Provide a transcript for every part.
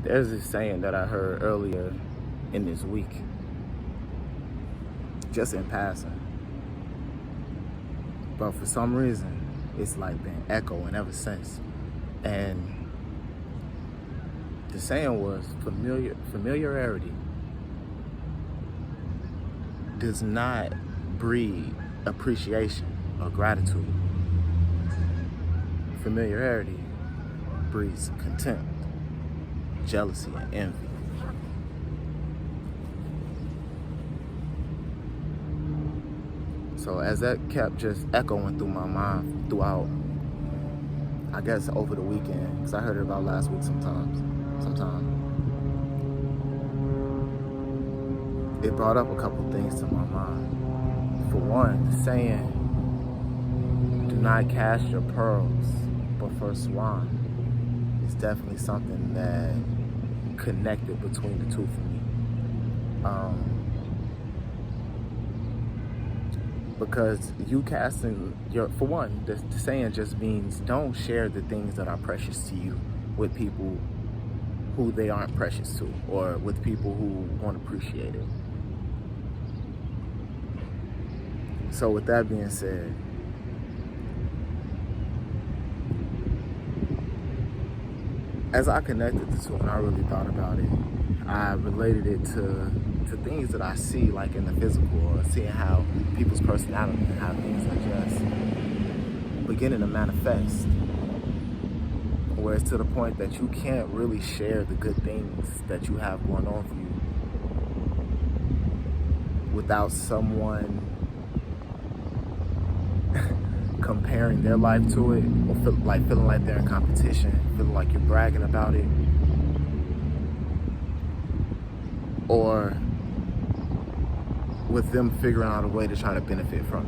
There's this saying that I heard earlier in this week, just in passing, but for some reason, it's like been echoing ever since. And the saying was familiarity does not breed appreciation or gratitude. Familiarity breeds contempt, jealousy, and envy. So as that kept just echoing through my mind throughout, I guess over the weekend, because I heard it about last week sometime, it brought up a couple things to my mind. For one, the saying, do not cast your pearls before swine, is definitely something that connected between the two for me. Because you casting for one, the saying just means don't share the things that are precious to you with people who they aren't precious to, or with people who won't appreciate it. So with that being said, as I connected the two and I really thought about it, I related it to things that I see, like in the physical, or seeing how people's personality and how things are just beginning to manifest, where it's to the point that you can't really share the good things that you have going on for you without someone comparing their life to it, or feeling like they're in competition, feeling like you're bragging about it, or with them figuring out a way to try to benefit from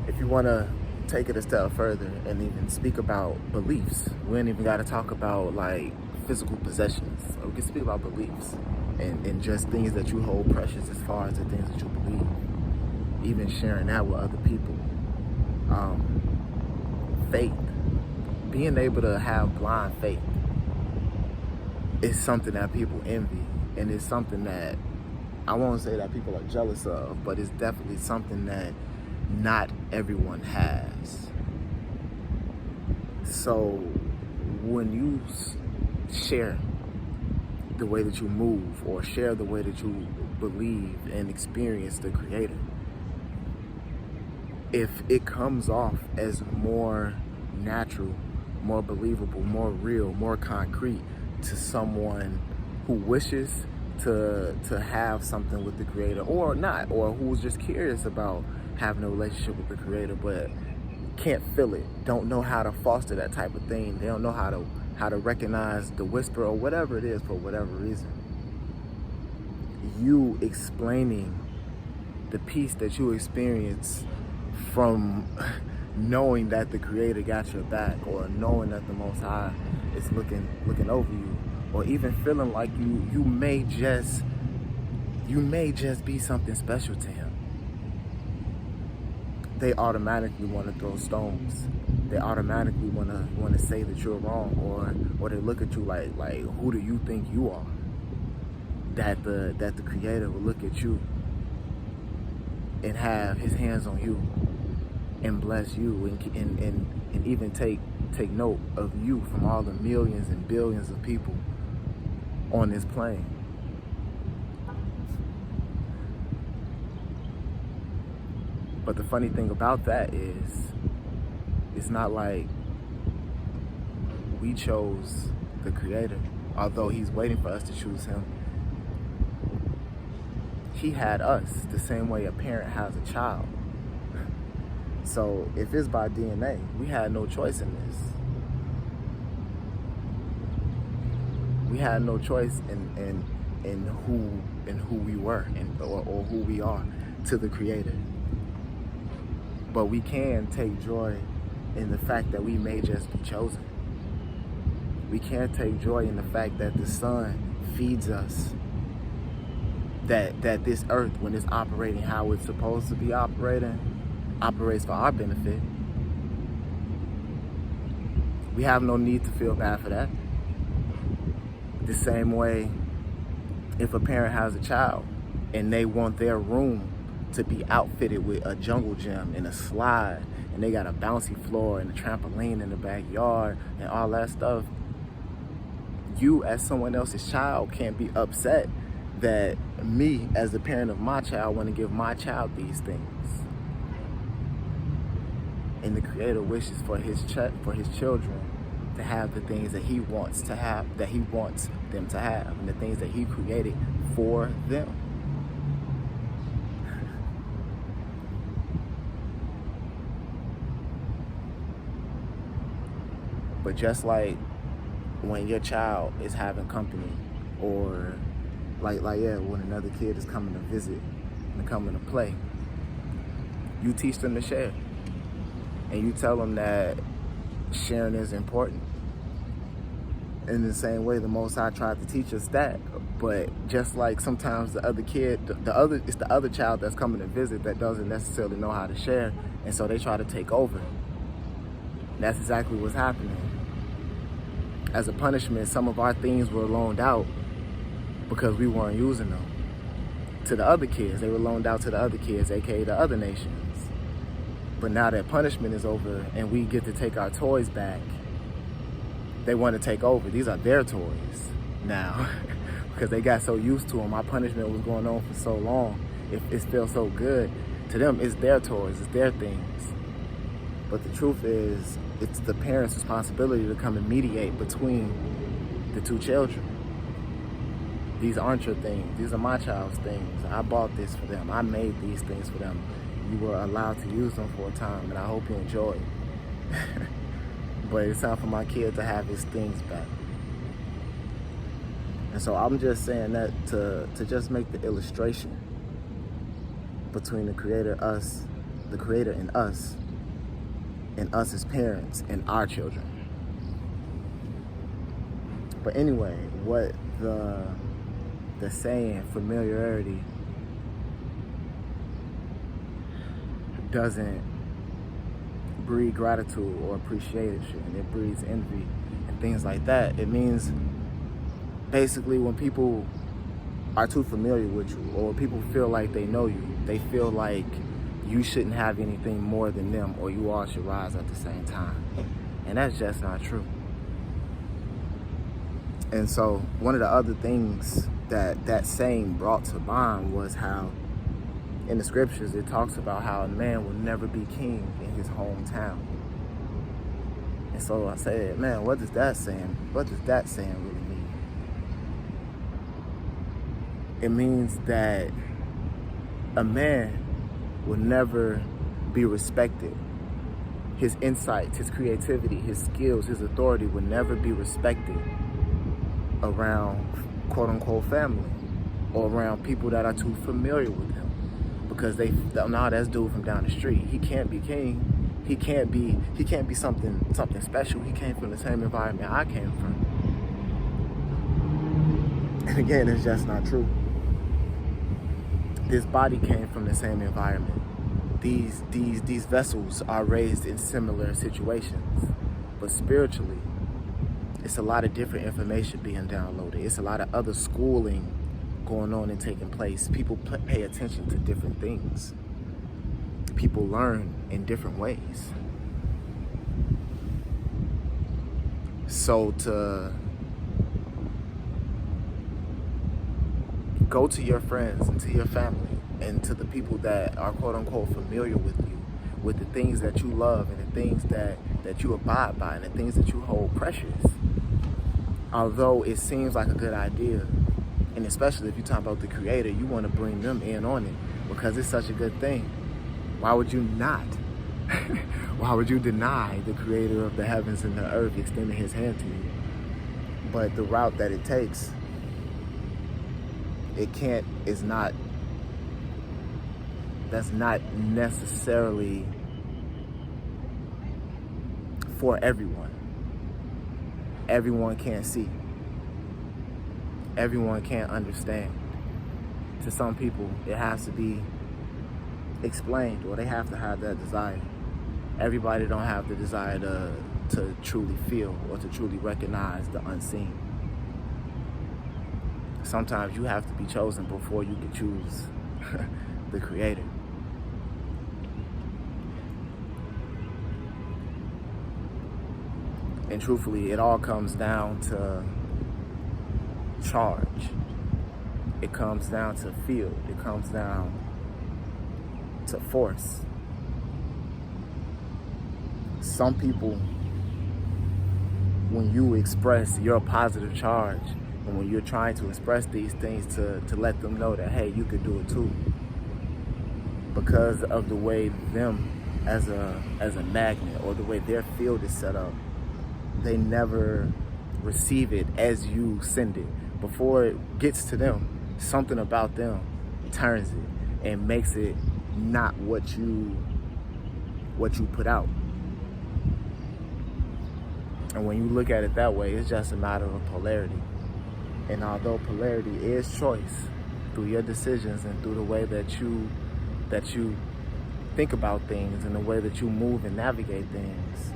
it. If you want to take it a step further and even speak about beliefs, we ain't even got to talk about like physical possessions. We can speak about beliefs and just things that you hold precious, as far as the things that you believe, even sharing that with other people. Faith, being able to have blind faith, is something that people envy, and it's something that I won't say that people are jealous of, but it's definitely something that not everyone has. So when you share the way that you move, or share the way that you believe and experience the Creator, if it comes off as more natural, more believable, more real, more concrete to someone who wishes to have something with the Creator, or not, or who's just curious about having a relationship with the Creator but can't feel it, don't know how to foster that type of thing, they don't know how to recognize the whisper or whatever it is, for whatever reason, you explaining the peace that you experience from knowing that the Creator got your back, or knowing that the Most High is looking over you, or even feeling like you may just be something special to Him. They automatically want to throw stones. They automatically want to say that you're wrong, or they look at you like who do you think you are? That the Creator will look at you and have His hands on you and bless you, and even take note of you from all the millions and billions of people on this plane. But the funny thing about that is, it's not like we chose the Creator, although He's waiting for us to choose Him. He had us the same way a parent has a child. So if it's by DNA, we had no choice in this. We had no choice in who we were, or who we are to the Creator. But we can take joy in the fact that we may just be chosen. We can take joy in the fact that the sun feeds us, that this earth, when it's operating how it's supposed to be operating, operates for our benefit. We have no need to feel bad for that. The same way, if a parent has a child and they want their room to be outfitted with a jungle gym and a slide, and they got a bouncy floor and a trampoline in the backyard and all that stuff, you as someone else's child can't be upset that me as the parent of my child want to give my child these things. And the Creator wishes for his children to have the things that he wants to have, that he wants them to have, and the things that he created for them. But just like when your child is having company, or when another kid is coming to visit and coming to play, you teach them to share. And you tell them that sharing is important. In the same way, the Most High tried to teach us that. But just like sometimes the other kid, it's the other child that's coming to visit that doesn't necessarily know how to share, and so they try to take over. And that's exactly what's happening. As a punishment, some of our things were loaned out because we weren't using them to the other kids. They were loaned out to the other kids, aka the other nations. But now that punishment is over and we get to take our toys back, they want to take over. These are their toys now because they got so used to them. My punishment was going on for so long. It feels so good. To them, it's their toys, it's their things. But the truth is, it's the parents' responsibility to come and mediate between the two children. These aren't your things. These are my child's things. I bought this for them. I made these things for them. You were allowed to use them for a time, and I hope you enjoy it. But it's time for my kid to have his things back. And so I'm just saying that to just make the illustration between the Creator and us as parents and our children. But anyway, what the saying, familiarity doesn't breed gratitude or appreciation. It breeds envy and things like that. It means basically when people are too familiar with you, or people feel like they know you, they feel like you shouldn't have anything more than them, or you all should rise at the same time. And that's just not true. And so one of the other things that saying brought to mind was how in the scriptures it talks about how a man will never be king in his hometown. And so I said, man, what does that saying really mean? It means that a man will never be respected. His insights, his creativity, his skills, his authority will never be respected around quote-unquote family or around people that are too familiar with him, because that's dude from down the street. He can't be king. He can't be something special. He came from the same environment I came from. And again, it's just not true. This body came from the same environment. These vessels are raised in similar situations, but spiritually, it's a lot of different information being downloaded. It's a lot of other schooling going on and taking place. People pay attention to different things. People learn in different ways. So to go to your friends and to your family and to the people that are quote unquote familiar with you, with the things that you love and the things that you abide by and the things that you hold precious. Although it seems like a good idea, and especially if you talk about the Creator, you want to bring them in on it because it's such a good thing. Why would you not? Why would you deny the Creator of the heavens and the earth extending his hand to you? But the route that it takes, that's not necessarily for everyone. Everyone can't see. Everyone can't understand. To some people, it has to be explained, or they have to have that desire. Everybody don't have the desire to truly feel or to truly recognize the unseen. Sometimes you have to be chosen before you can choose the Creator. And truthfully, it all comes down to charge. It comes down to field. It comes down to force. Some people, when you express your positive charge, and when you're trying to express these things to let them know that, hey, you could do it too, because of the way them as a magnet or the way their field is set up, they never receive it as you send it. Before it gets to them, something about them turns it and makes it not what you put out. And when you look at it that way, it's just a matter of polarity. And although polarity is choice, through your decisions and through the way that you think about things and the way that you move and navigate things,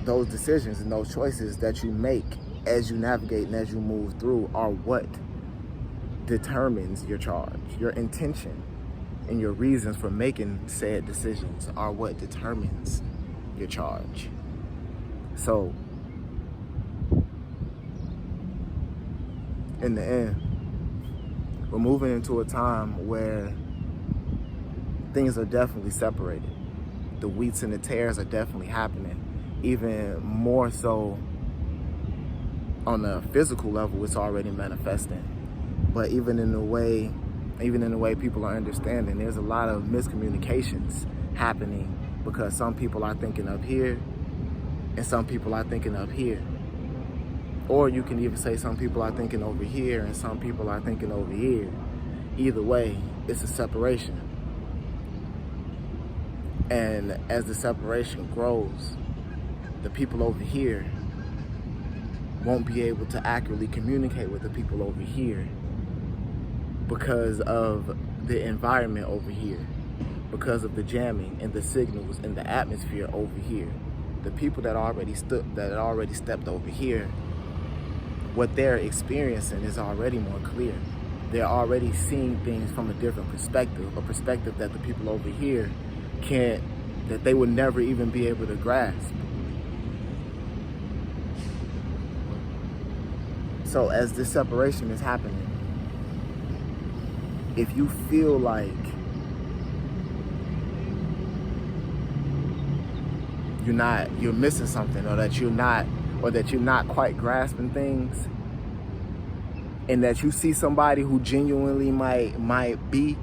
those decisions and those choices that you make as you navigate and as you move through are what determines your charge. Your intention and your reasons for making said decisions are what determines your charge. So, in the end, we're moving into a time where things are definitely separated. The wheats and the tares are definitely happening. Even more so on a physical level, it's already manifesting. But even in the way people are understanding, there's a lot of miscommunications happening because some people are thinking up here and some people are thinking up here. Or you can even say some people are thinking over here and some people are thinking over here. Either way, it's a separation. And as the separation grows, the people over here won't be able to accurately communicate with the people over here because of the environment over here, because of the jamming and the signals and the atmosphere over here. The people that already stepped over here, what they're experiencing is already more clear. They're already seeing things from a different perspective, a perspective that the people over here that they would never even be able to grasp. So as this separation is happening, if you feel like you're missing something, or that you're not quite grasping things, and that you see somebody who genuinely might be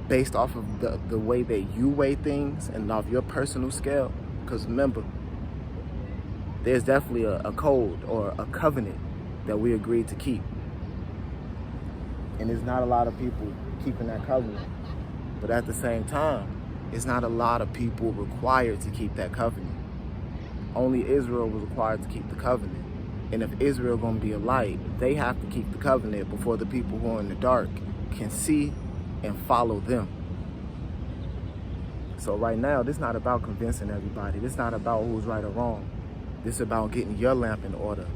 based off of the way that you weigh things and off your personal scale, because remember, there's definitely a code or a covenant that we agreed to keep. And there's not a lot of people keeping that covenant. But at the same time, it's not a lot of people required to keep that covenant. Only Israel was required to keep the covenant. And if Israel gonna be a light, they have to keep the covenant before the people who are in the dark can see and follow them. So right now, this is not about convincing everybody. This is not about who's right or wrong. This is about getting your lamp in order.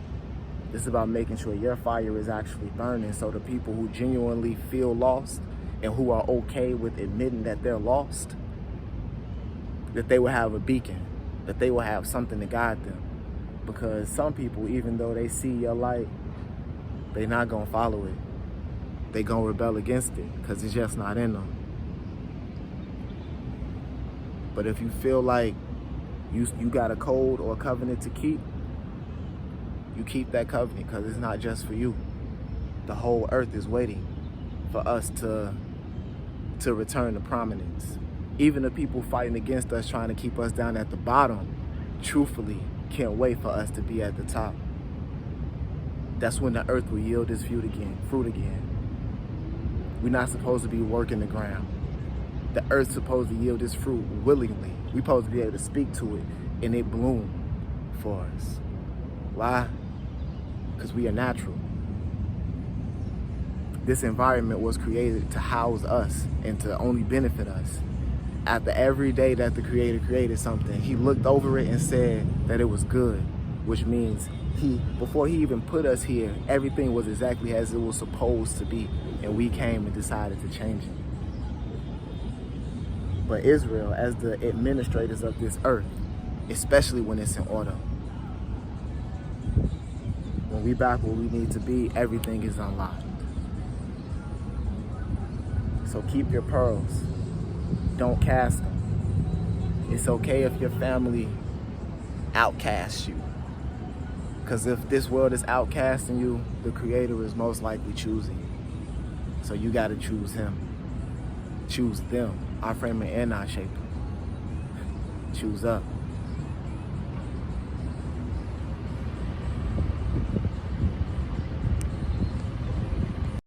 This is about making sure your fire is actually burning, so the people who genuinely feel lost and who are okay with admitting that they're lost, that they will have a beacon, that they will have something to guide them. Because some people, even though they see your light, they're not going to follow it. They're going to rebel against it because it's just not in them. But if you feel like you got a code or a covenant to keep, you keep that covenant, because it's not just for you. The whole earth is waiting for us to return to prominence. Even the people fighting against us, trying to keep us down at the bottom, truthfully can't wait for us to be at the top. That's when the earth will yield its fruit again. We're not supposed to be working the ground. The earth's supposed to yield its fruit willingly. We're supposed to be able to speak to it and it bloom for us. Why? Because we are natural. This environment was created to house us and to only benefit us. After every day that the Creator created something, he looked over it and said that it was good, which means before he even put us here, everything was exactly as it was supposed to be, and we came and decided to change it. But Israel, as the administrators of this earth, especially when it's in order, when we back where we need to be, everything is unlocked. So keep your pearls. Don't cast them. It's okay if your family outcasts you. Because if this world is outcasting you, the Creator is most likely choosing you. So you got to choose him. Choose them. Our framer and our shaper. Choose up.